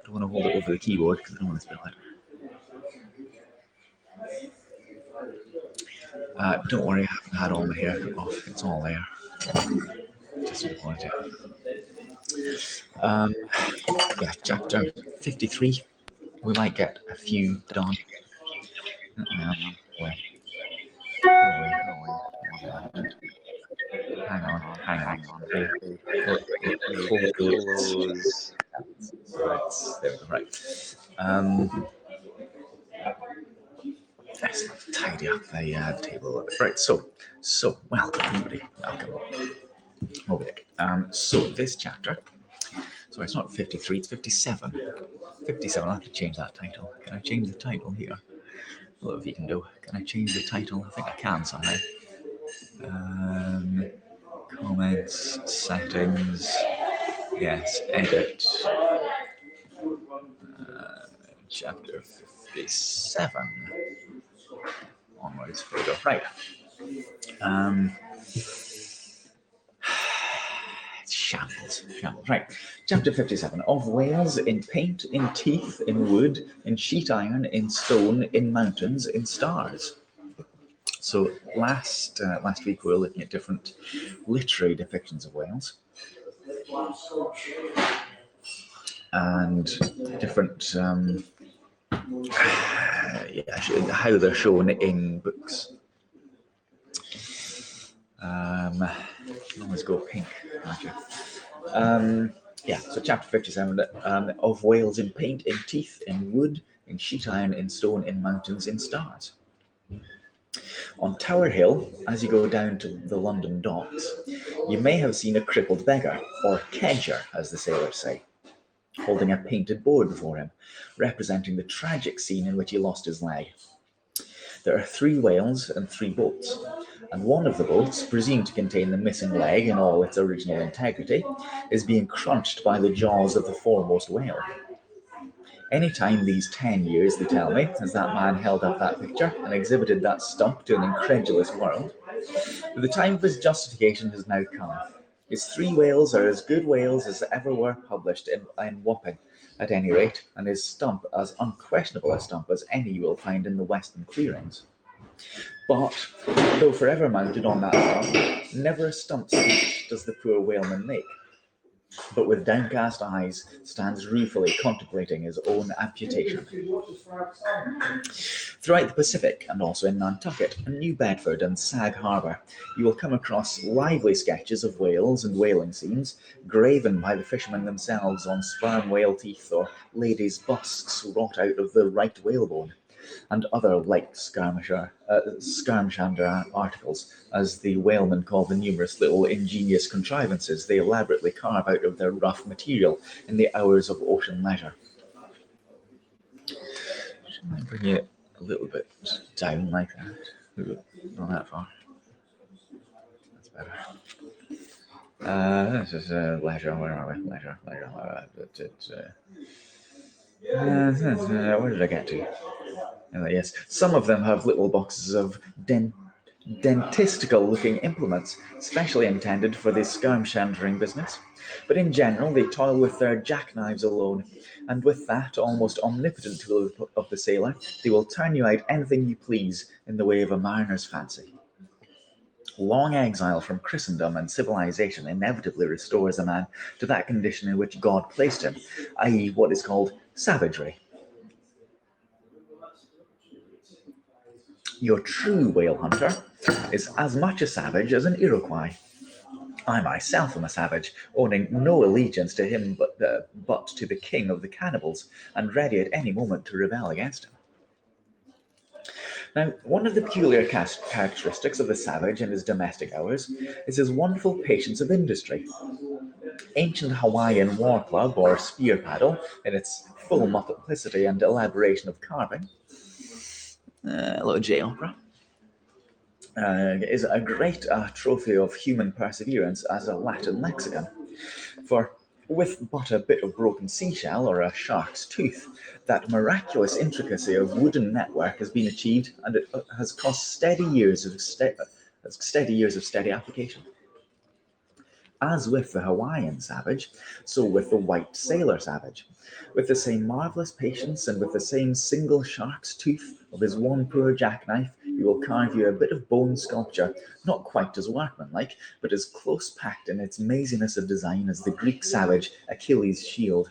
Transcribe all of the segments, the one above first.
don't want to hold it over the keyboard because I don't want to spill it. Don't worry, I haven't had all my hair cut off. It's all there. Just didn't want to. Yeah, chapter 53. We might get a few done. Hang on. Close. There we go. Right. Let's tidy up the table a little bit. Right. So welcome everybody. Welcome. Moby Dick. So this chapter. So it's not 53. It's 57. 57. I'll have to change that title. Can I change the title here? Well, if you can do. Can I change the title? I think I can somehow. Comments, settings, yes, edit, chapter 57, onwards, here we go, right, shambles, right, chapter 57, of whales in paint, in teeth, in wood, in sheet iron, in stone, in mountains, in stars. So last week we were looking at different literary depictions of whales and different how they're shown in books. Always go pink, aren't you? So chapter 57 of whales in paint, in teeth, in wood, in sheet iron, in stone, in mountains, in stars. On Tower Hill, as you go down to the London docks, you may have seen a crippled beggar, or kedger, as the sailors say, holding a painted board before him, representing the tragic scene in which he lost his leg. There are 3 whales and 3 boats, and one of the boats, presumed to contain the missing leg in all its original integrity, is being crunched by the jaws of the foremost whale. Any time these 10 years, they tell me, as that man held up that picture and exhibited that stump to an incredulous world, but the time of his justification has now come. His 3 whales are as good whales as ever were published in Wapping, at any rate, and his stump as unquestionable a stump as any you will find in the western clearings. But, though forever mounted on that stump, never a stump speech does the poor whaleman make, but with downcast eyes stands ruefully contemplating his own amputation. Throughout the Pacific, and also in Nantucket, and New Bedford, and Sag Harbor, you will come across lively sketches of whales and whaling scenes, graven by the fishermen themselves on sperm whale teeth or ladies' busks wrought out of the right whalebone, and other like skirmishander articles, as the whalemen call the numerous little ingenious contrivances they elaborately carve out of their rough material in the hours of ocean leisure. Should I bring it a little bit down like that? Not that far. That's better. This is leisure. Where are we? Leisure. Where did I get to? Yes, some of them have little boxes of dentistical-looking implements, specially intended for the skirmishandering business. But in general, they toil with their jackknives alone, and with that almost omnipotent tool of the sailor, they will turn you out anything you please in the way of a mariner's fancy. Long exile from Christendom and civilization inevitably restores a man to that condition in which God placed him, i.e. what is called savagery. Your true whale hunter is as much a savage as an Iroquois. I myself am a savage, owning no allegiance to him but to the king of the cannibals, and ready at any moment to rebel against him. Now, one of the peculiar characteristics of the savage in his domestic hours is his wonderful patience of industry. Ancient Hawaiian war club or spear paddle, in its full multiplicity and elaboration of carving, a little J opera, is a great trophy of human perseverance as a Latin lexicon. For with but a bit of broken seashell or a shark's tooth, that miraculous intricacy of wooden network has been achieved, and it has cost steady years of steady application. As with the Hawaiian savage, so with the white sailor savage. With the same marvellous patience and with the same single shark's tooth of his one poor jackknife, he will carve you a bit of bone sculpture, not quite as workmanlike, but as close packed in its maziness of design as the Greek savage Achilles' shield,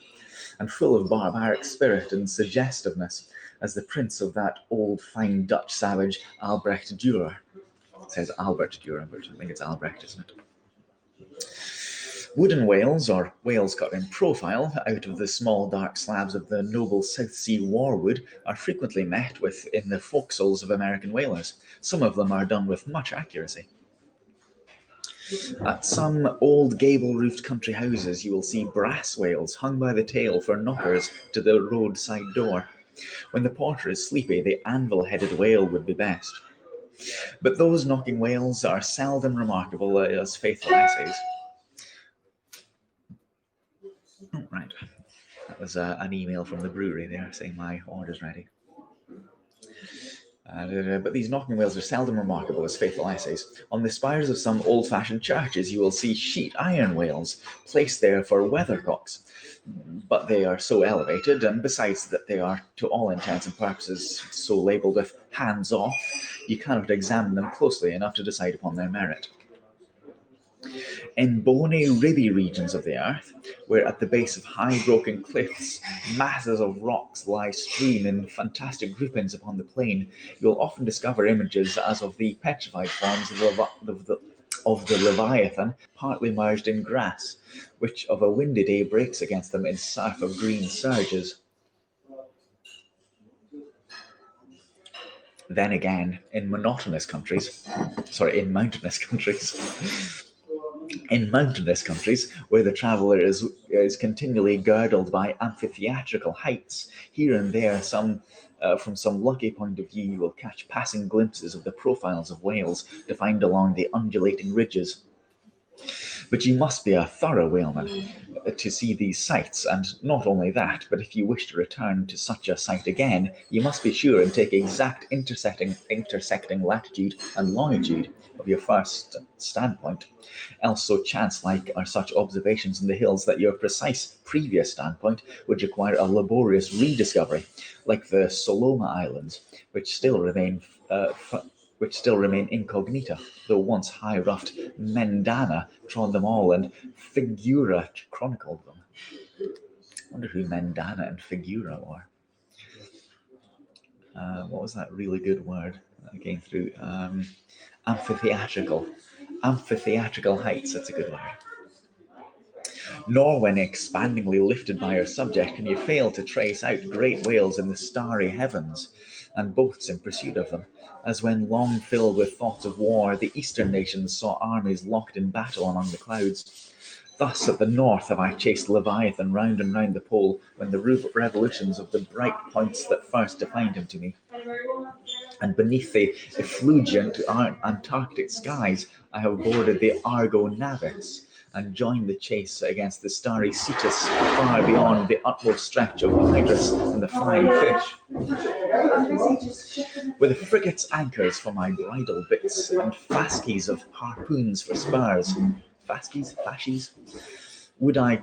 and full of barbaric spirit and suggestiveness as the prince of that old fine Dutch savage Albrecht Dürer. It says Albert Dürer, but I think it's Albrecht, isn't it? Wooden whales, or whales cut in profile out of the small dark slabs of the noble South Sea warwood, are frequently met with in the forecastles of American whalers. Some of them are done with much accuracy. At some old gable-roofed country houses you will see brass whales hung by the tail for knockers to the roadside door. When the porter is sleepy, the anvil-headed whale would be best. But those knocking whales are seldom remarkable as faithful essays. Oh, right. That was an email from the brewery there saying my order's ready. But these knocking whales are seldom remarkable as faithful essays. On the spires of some old-fashioned churches you will see sheet iron whales placed there for weathercocks. But they are so elevated, and besides that they are to all intents and purposes so labelled with hands off, you cannot examine them closely enough to decide upon their merit. In bony, ribby regions of the earth, where at the base of high broken cliffs masses of rocks lie strewn in fantastic groupings upon the plain, you will often discover images as of the petrified forms of the Leviathan, partly merged in grass, which of a windy day breaks against them in surf of green surges. Then again, in mountainous countries, where the traveller is continually girdled by amphitheatrical heights, here and there, from some lucky point of view, you will catch passing glimpses of the profiles of whales defined along the undulating ridges. But you must be a thorough whaleman to see these sights, and not only that, but if you wish to return to such a sight again, you must be sure and take exact intersecting latitude and longitude of your first standpoint. Else so chance-like are such observations in the hills that your precise previous standpoint would require a laborious rediscovery, like the Soloma Islands, which still remain incognita, though once high-ruffed Mendana trod them all and Figura chronicled them. I wonder who Mendana and Figura were. What was that really good word that came through? Amphitheatrical heights, that's a good word. Nor when expandingly lifted by her subject can you fail to trace out great whales in the starry heavens, and boats in pursuit of them, as when long filled with thoughts of war, the eastern nations saw armies locked in battle among the clouds. Thus at the north have I chased Leviathan round and round the pole, when the revolutions of the bright points that first defined him to me. And beneath the effulgent Antarctic skies I have boarded the Argo Navis, and joined the chase against the starry Cetus far beyond the utmost stretch of Hydrus and the flying fish. With the frigate's anchors for my bridle bits, and fasces of harpoons for spurs. Fasces? Would I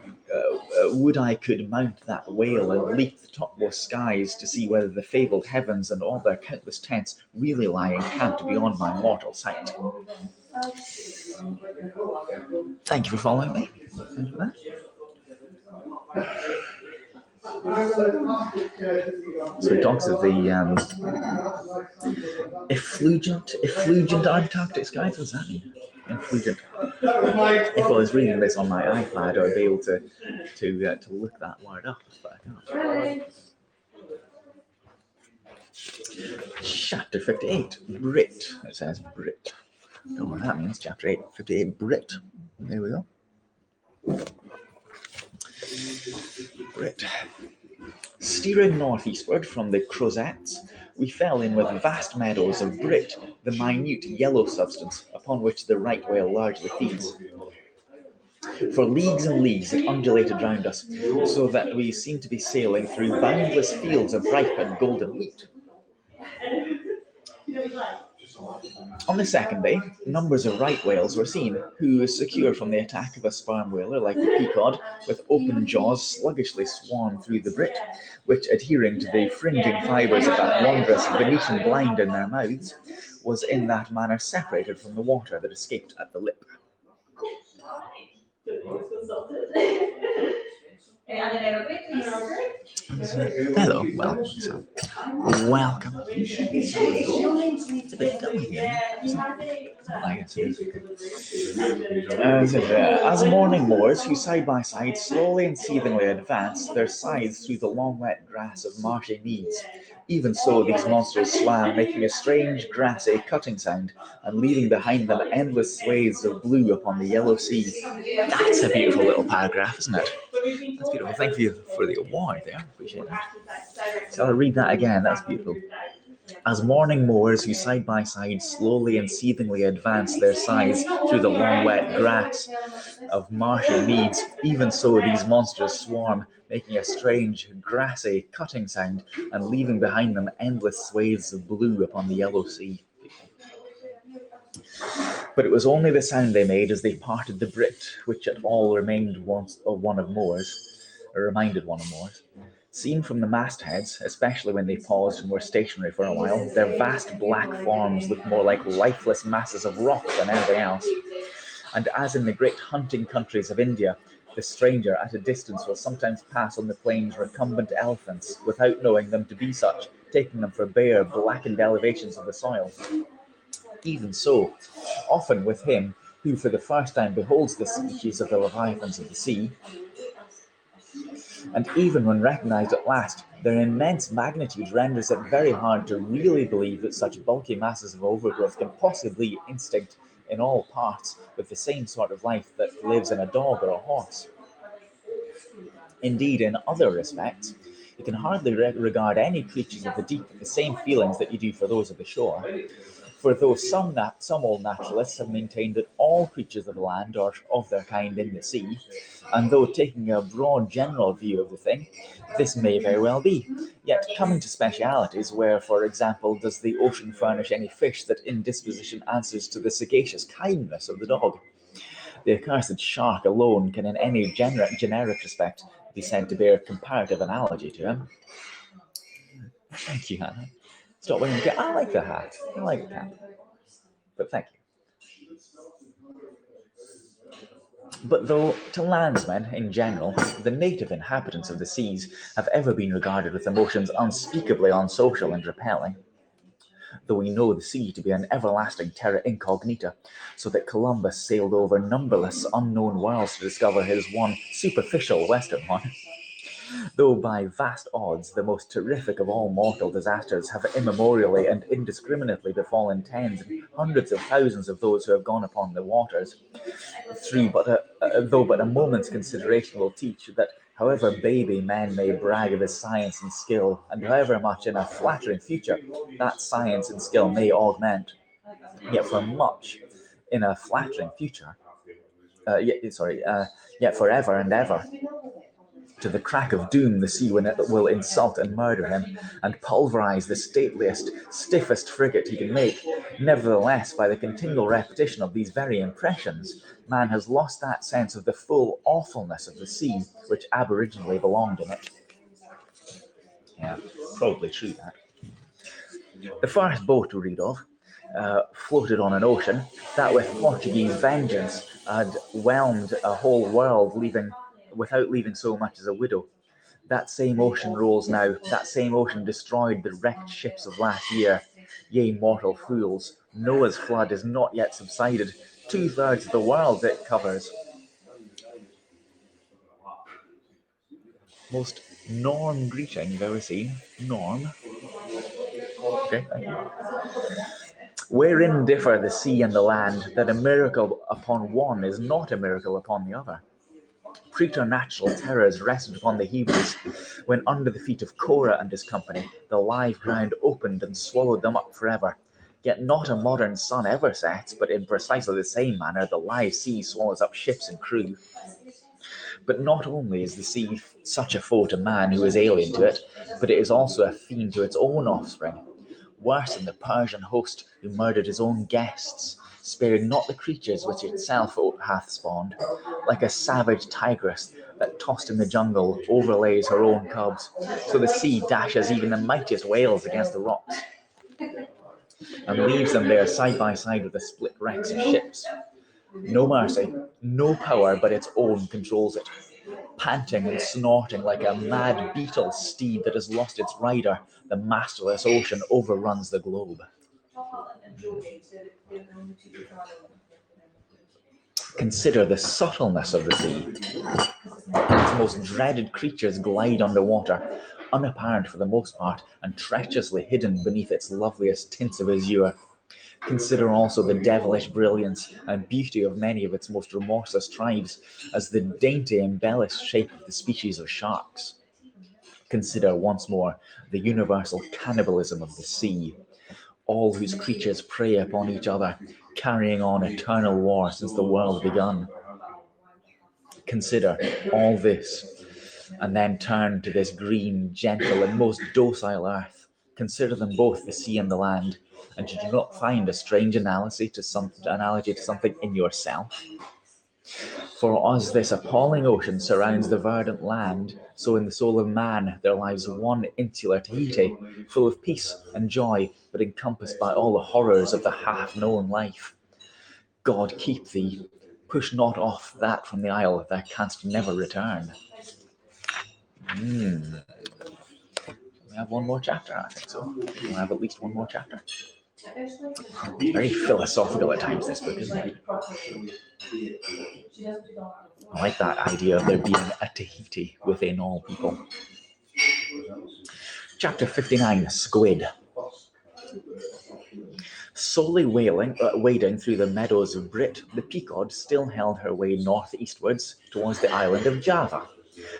could mount that whale and leap the topmost skies to see whether the fabled heavens and all their countless tents really lie encamped beyond my mortal sight. Thank you for following me. So he talks of the effulgent Antarctic skies. What does that mean? Effulgent. If I was reading this on my iPad, I'd be able to look that word up, but I can't. Chapter 58, Brit. It says Brit. I don't know what that means. Chapter 58, Brit. There we go. Brit. Steering northeastward from the Crozettes, we fell in with vast meadows of brit, the minute yellow substance upon which the right whale largely feeds. For leagues and leagues it undulated round us, so that we seemed to be sailing through boundless fields of ripe and golden wheat. On the second day, numbers of right whales were seen, who, secure from the attack of a sperm whaler like the pequod, with open jaws sluggishly swarmed through the brit, which, adhering to the fringing fibres of that wondrous Venetian blind in their mouths, was in that manner separated from the water that escaped at the lip. Hello, welcome. It's a bit dull here. I guess it is. As morning moors, who side by side slowly and seethingly advance their sides through the long wet grass of marshy meads, even so these monsters swam, making a strange grassy cutting sound and leaving behind them endless swathes of blue upon the yellow sea. That's a beautiful little paragraph, isn't it? That's beautiful. Thank you for the award there. Appreciate that. So I'll read that again. That's beautiful. As morning moors who side by side slowly and seethingly advance their sides through the long wet grass of marshy meads, even so these monsters swarm, making a strange grassy cutting sound and leaving behind them endless swathes of blue upon the yellow sea. But it was only the sound they made as they parted the brit, which at all remained one of Moore's. Seen from the mastheads, especially when they paused and were stationary for a while, their vast black forms looked more like lifeless masses of rock than anything else. And as in the great hunting countries of India, the stranger at a distance will sometimes pass on the plains recumbent elephants without knowing them to be such, taking them for bare, blackened elevations of the soil. Even so, often with him who for the first time beholds the species of the leviathans of the sea, and even when recognized at last, their immense magnitude renders it very hard to really believe that such bulky masses of overgrowth can possibly instinct in all parts with the same sort of life that lives in a dog or a horse. Indeed, in other respects, you can hardly regard any creatures of the deep with the same feelings that you do for those of the shore. For though some old naturalists have maintained that all creatures of the land are of their kind in the sea, and though taking a broad general view of the thing, this may very well be, yet coming to specialities where, for example, does the ocean furnish any fish that in disposition answers to the sagacious kindness of the dog? The accursed shark alone can in any generic respect be said to bear comparative analogy to him. Thank you, Hannah. Stop wearing the cap. I like the hat. I like the cap. But thank you. But though to landsmen in general, the native inhabitants of the seas have ever been regarded with emotions unspeakably unsocial and repelling, though we know the sea to be an everlasting terra incognita, so that Columbus sailed over numberless unknown worlds to discover his one superficial western one, though by vast odds the most terrific of all mortal disasters have immemorially and indiscriminately befallen tens and hundreds of thousands of those who have gone upon the waters, though but a moment's consideration will teach that however baby man may brag of his science and skill, and however much in a flattering future that science and skill may augment, yet for much in a flattering future, yet forever and ever, to the crack of doom the sea will insult and murder him, and pulverize the stateliest, stiffest frigate he can make. Nevertheless, by the continual repetition of these very impressions, man has lost that sense of the full awfulness of the sea, which aboriginally belonged in it. Yeah, probably true that. The first boat we read of floated on an ocean that with Portuguese vengeance had whelmed a whole world without leaving so much as a widow. That same ocean rolls now, that same ocean destroyed the wrecked ships of last year. Ye mortal fools, Noah's flood is not yet subsided. 2/3 of the world it covers. Most Norm greeting you've ever seen. Norm. Okay, thank you. Wherein differ the sea and the land, that a miracle upon one is not a miracle upon the other? Preternatural terrors rested upon the Hebrews when under the feet of Korah and his company the live ground opened and swallowed them up forever. Yet not a modern sun ever sets, but in precisely the same manner the live sea swallows up ships and crew. But not only is the sea such a foe to man who is alien to it, but it is also a fiend to its own offspring. worse than the Persian host who murdered his own guests, sparing not the creatures which itself hath spawned, like a savage tigress that tossed in the jungle overlays her own cubs, so the sea dashes even the mightiest whales against the rocks, and leaves them there side by side with the split wrecks of ships. No mercy, no power but its own controls it. Panting and snorting like a mad beetle steed that has lost its rider, the masterless ocean overruns the globe. Consider the subtleness of the sea. Its most dreaded creatures glide underwater, unapparent for the most part, and treacherously hidden beneath its loveliest tints of azure. Consider also the devilish brilliance and beauty of many of its most remorseless tribes, as the dainty embellished shape of the species of sharks. Consider once more the universal cannibalism of the sea, all whose creatures prey upon each other, carrying on eternal war since the world begun. Consider all this, and then turn to this green, gentle, and most docile earth. Consider them both, the sea and the land, and you do not find a strange analogy to something in yourself. For as this appalling ocean surrounds the verdant land, so in the soul of man there lies one insular Tahiti, full of peace and joy, but encompassed by all the horrors of the half-known life. God keep thee, push not off that from the isle, thou canst never return. We have one more chapter, I think so. We'll have at least one more chapter. It's very philosophical at times, this book, isn't it? I like that idea of there being a Tahiti within all people. Chapter 59, Squid. Solely wading through the meadows of Brit, the Pequod still held her way northeastwards towards the island of Java,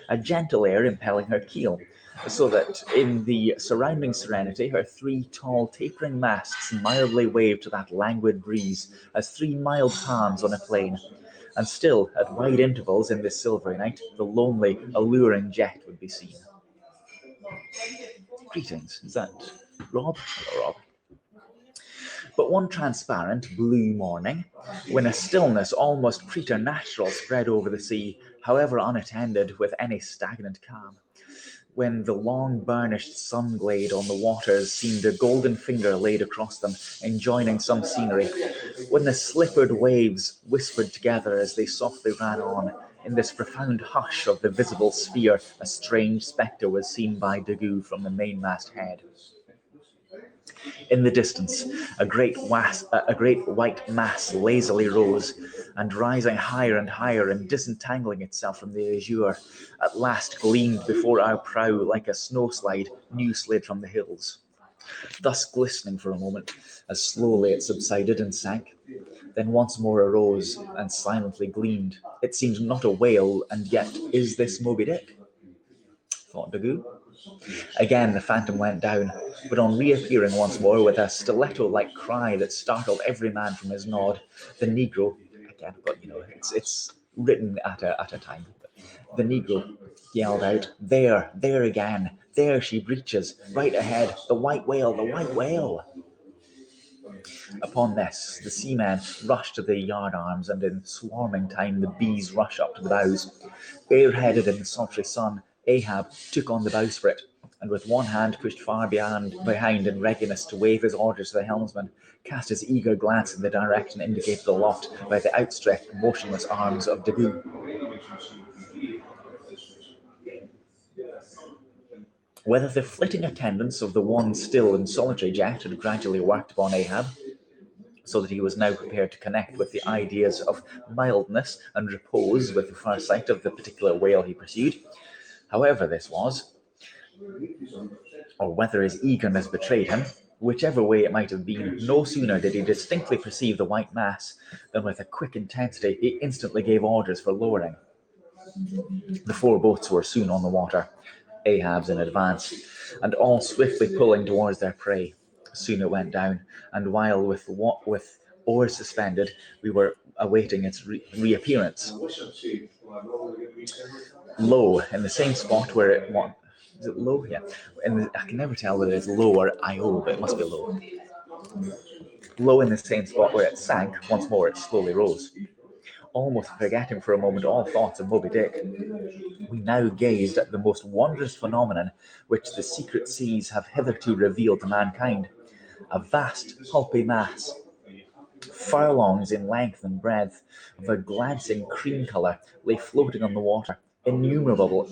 a gentle air impelling her keel, so that in the surrounding serenity her three tall tapering masts mildly waved to that languid breeze as three mild palms on a plain, and still at wide intervals in this silvery night the lonely, alluring jet would be seen. Greetings, is that Rob? Hello, Rob. But one transparent, blue morning, when a stillness almost preternatural spread over the sea, however unattended with any stagnant calm, when the long burnished sun glade on the waters seemed a golden finger laid across them, enjoining some scenery, when the slippered waves whispered together as they softly ran on, in this profound hush of the visible sphere, a strange spectre was seen by Daggoo from the mainmast head. In the distance, a great white mass lazily rose, and rising higher and higher and disentangling itself from the azure, at last gleamed before our prow like a snowslide new slid from the hills. Thus glistening for a moment, as slowly it subsided and sank, then once more arose and silently gleamed. It seemed not a whale, and yet is this Moby Dick? Thought Daggoo. Again the phantom went down, but on reappearing once more with a stiletto-like cry that startled every man from his nod, the Negro, again, but it's written at a time, the Negro yelled out, there again, there she breaches, right ahead, the white whale, the white whale. Upon this, the seamen rush to the yardarms, and in swarming time the bees rush up to the bows. Bareheaded in the sultry sun, Ahab took on the bowsprit, and with one hand pushed far behind in readiness to wave his orders to the helmsman, cast his eager glance in the direction indicated aloft by the outstretched, motionless arms of Daggoo. Whether the flitting attendance of the one still and solitary jet had gradually worked upon Ahab, so that he was now prepared to connect with the ideas of mildness and repose with the first sight of the particular whale he pursued, however this was, or whether his eagerness betrayed him, whichever way it might have been, no sooner did he distinctly perceive the white mass than with a quick intensity he instantly gave orders for lowering. The four boats were soon on the water, Ahab's in advance, and all swiftly pulling towards their prey. Soon it went down, and while with oars suspended, we were awaiting its reappearance. Lo, in the same spot where it Is it low? Yeah. And I can never tell whether it's low or IO, but it must be low. Low in the same spot where it sank, once more it slowly rose. Almost forgetting for a moment all thoughts of Moby Dick, we now gazed at the most wondrous phenomenon which the secret seas have hitherto revealed to mankind. A vast, pulpy mass, furlongs in length and breadth, of a glancing cream colour, lay floating on the water. Innumerable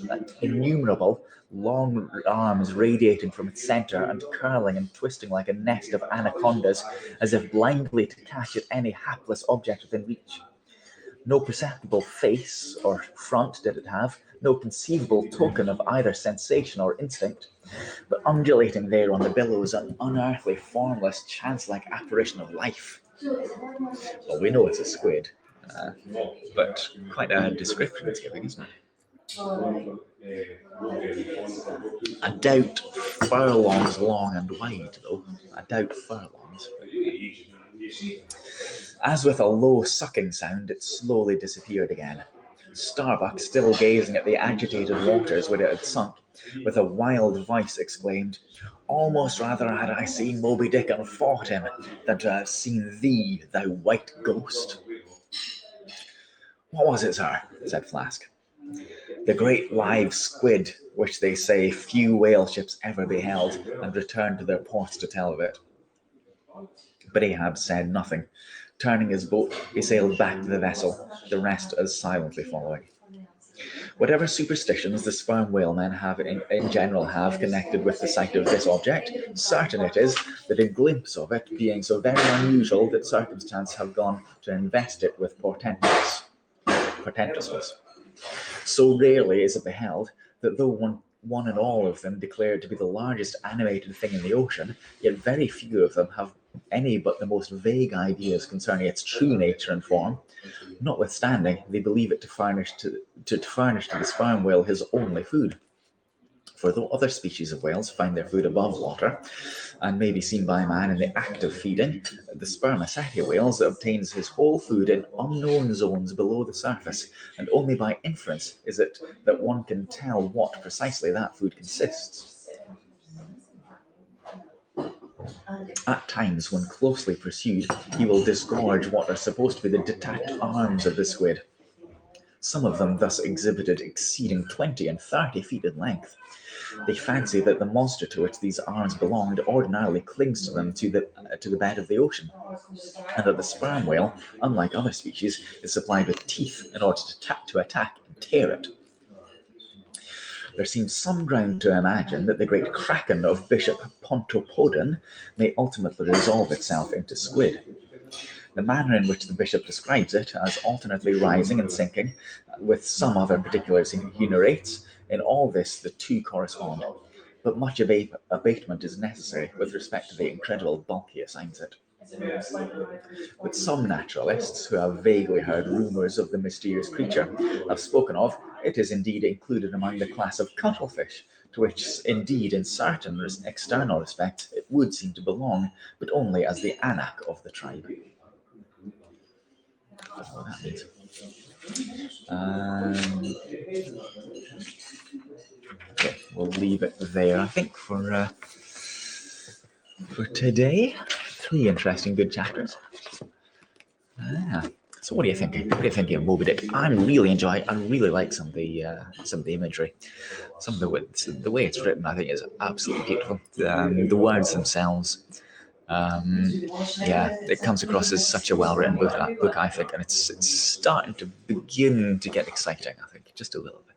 long arms radiating from its centre and curling and twisting like a nest of anacondas, as if blindly to catch at any hapless object within reach. No perceptible face or front did it have, no conceivable token of either sensation or instinct, but undulating there on the billows, an unearthly, formless, chance-like apparition of life. Well, we know it's a squid, but quite a description it's giving, isn't it? I doubt furlongs long and wide, though. I doubt furlongs. As with a low sucking sound, it slowly disappeared again. Starbuck, still gazing at the agitated waters where it had sunk, with a wild voice exclaimed, "Almost rather had I seen Moby Dick and fought him than to have seen thee, thou white ghost." "What was it, sir?" said Flask. "The great live squid, which they say few whale ships ever beheld, and returned to their ports to tell of it." But Ahab said nothing. Turning his boat, he sailed back to the vessel, the rest as silently following. Whatever superstitions the sperm whalemen have in general have connected with the sight of this object, certain it is that a glimpse of it being so very unusual that circumstance have gone to invest it with portentousness. So rarely is it beheld that though one and all of them declare it to be the largest animated thing in the ocean, yet very few of them have any but the most vague ideas concerning its true nature and form. Notwithstanding, they believe it to furnish to the sperm whale his only food. For though other species of whales find their food above water, and may be seen by man in the act of feeding, the spermaceti whales obtains his whole food in unknown zones below the surface, and only by inference is it that one can tell what precisely that food consists. At times, when closely pursued, he will disgorge what are supposed to be the detached arms of the squid, some of them thus exhibited exceeding 20 and 30 feet in length. They fancy that the monster to which these arms belonged ordinarily clings to them to the bed of the ocean, and that the sperm whale, unlike other species, is supplied with teeth in order to attack and tear it. There seems some ground to imagine that the great kraken of Bishop Pontopodon may ultimately resolve itself into squid. The manner in which the bishop describes it as alternately rising and sinking, with some other particulars he narrates, in all this the two correspond, but much abatement is necessary with respect to the incredible bulk he assigns it. But some naturalists, who have vaguely heard rumours of the mysterious creature, have spoken of it is indeed included among the class of cuttlefish, to which indeed in certain external respects it would seem to belong, but only as the anak of the tribe. I don't know what that means. Okay, we'll leave it there, I think, for today. 3 interesting, good chapters. So what are you thinking? What are you thinking of Moby Dick? I'm really enjoying. I really like some of the imagery, some of the way it's written. I think is absolutely beautiful. The words themselves. It comes across as such a well-written book, I think, and it's starting to begin to get exciting, I think, just a little bit.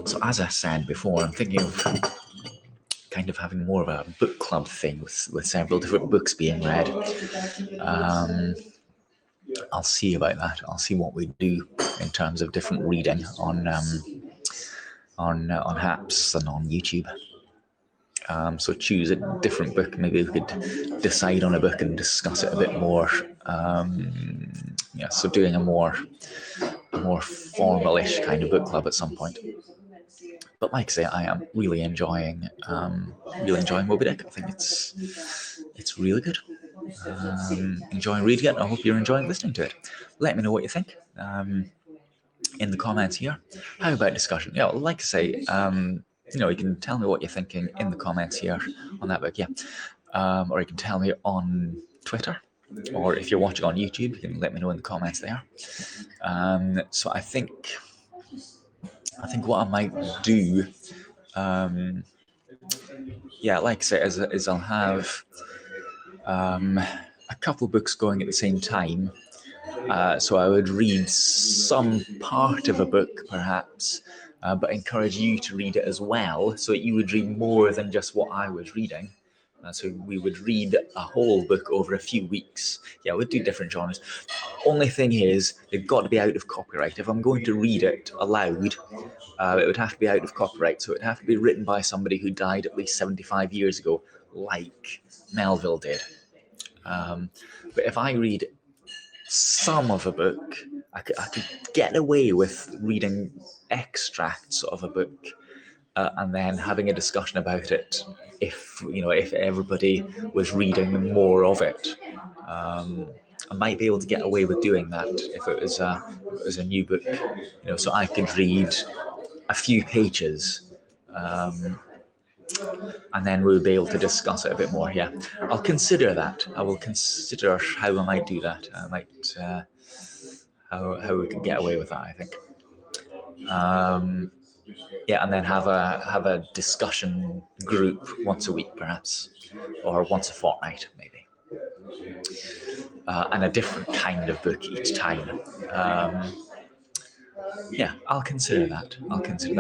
So as I said before, I'm thinking of kind of having more of a book club thing with several different books being read. I'll see about that. I'll see what we do in terms of different reading on apps and on YouTube. So choose a different book. Maybe we could decide on a book and discuss it a bit more. So doing a more formal-ish kind of book club at some point. But like I say, I am really enjoying Moby Dick. I think it's really good. Enjoying reading it. I hope you're enjoying listening to it. Let me know what you think. in the comments here. How about discussion? Yeah, like I say, you can tell me what you're thinking in the comments here on that book, or you can tell me on Twitter, or if you're watching on YouTube, you can let me know in the comments there. So I think what I might do, like I say, is I'll have a couple books going at the same time. So I would read some part of a book, perhaps, but encourage you to read it as well, so that you would read more than just what I was reading. So we would read a whole book over a few weeks. Yeah, we'd do different genres. Only thing is, they've got to be out of copyright. If I'm going to read it aloud, it would have to be out of copyright. So it'd have to be written by somebody who died at least 75 years ago, like Melville did. But if I read some of a book, I could get away with reading extracts of a book and then having a discussion about it if everybody was reading more of it. I might be able to get away with doing that if it was a new book, so I could read a few pages, and then we'll be able to discuss it a bit more. Yeah, I'll consider that. I will consider how I might do that. I might how we can get away with that, I think. And then have a discussion group once a week, perhaps, or once a fortnight, maybe, and a different kind of book each time. I'll consider that.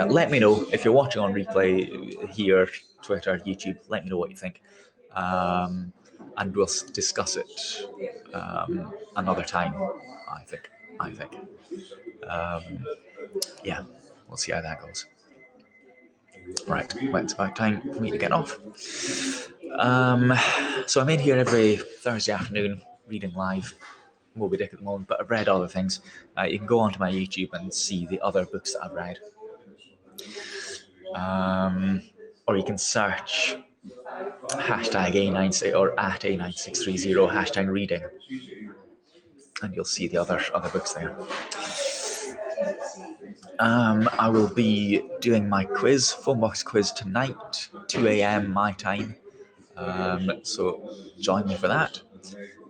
Let me know if you're watching on replay here, Twitter, YouTube. Let me know what you think, and we'll discuss it another time. I think. We'll see how that goes. Right, well, it's about time for me to get off. So I'm in here every Thursday afternoon reading live Moby Dick at the moment, but I've read other things. You can go onto my YouTube and see the other books that I've read. Or you can search hashtag A96 or at A9630 hashtag reading, and you'll see the other books there. I will be doing my quiz, full box quiz tonight, 2 a.m. my time. So join me for that.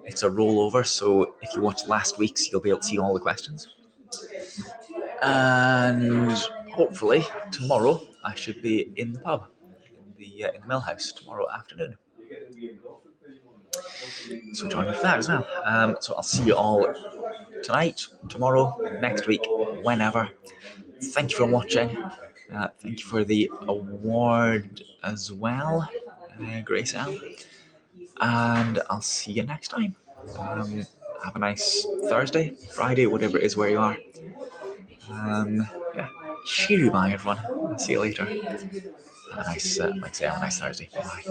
It's a rollover, so if you watched last week's, you'll be able to see all the questions. And hopefully tomorrow I should be in the pub, in the Mill House tomorrow afternoon. So join me for that as well. So I'll see you all tonight, tomorrow, next week, whenever. Thank you for watching. Thank you for the award as well, Grace L. And I'll see you next time. Have a nice Thursday, Friday, whatever it is where you are. Cheery bye, everyone. See you later. Have a nice Thursday. Bye.